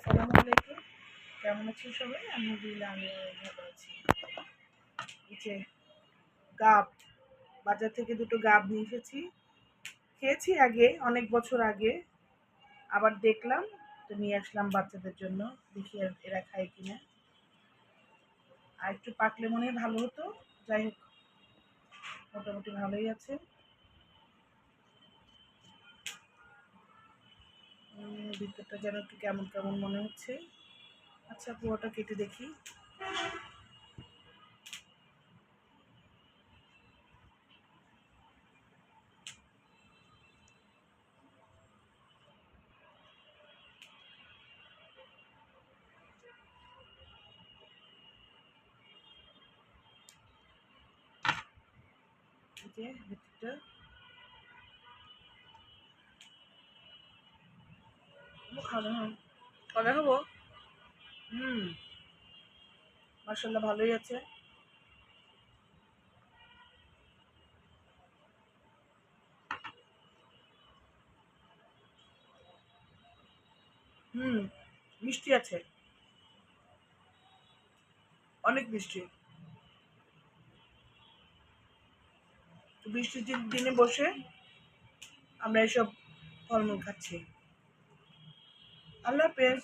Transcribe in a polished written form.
আসসালামু আলাইকুম। কেমন আছেন সবাই? আলহামদুলিল্লাহ আমি ভালো আছি। এই যে গাব, বাজার থেকে দুটো গাব নিয়ে এসেছি। খেয়েছি আগে, অনেক বছর আগে। আবার দেখলাম, তো নিয়ে আসলাম বাচ্চাদের জন্য। দেখি আর এরা খায় কিনা। আর একটু পাকলে মনে হয় ভালো হতো। যাই হোক, মোটামুটি ভালোই আছে। ভিতরটা যেন একটু কেমন কেমন মনে হচ্ছে। আচ্ছা, পুরোটা কেটে দেখি। এই যে ভিতরটা খাবো, হ্যাঁ। কবে খাবো? হুম, মার্শাল্লাহ ভালোই আছে। হুম, মিষ্টি আছে, অনেক মিষ্টি। বৃষ্টির দিনে বসে আমরা এসব ফলমূল খাচ্ছি। আল্লাহ হাফেজ।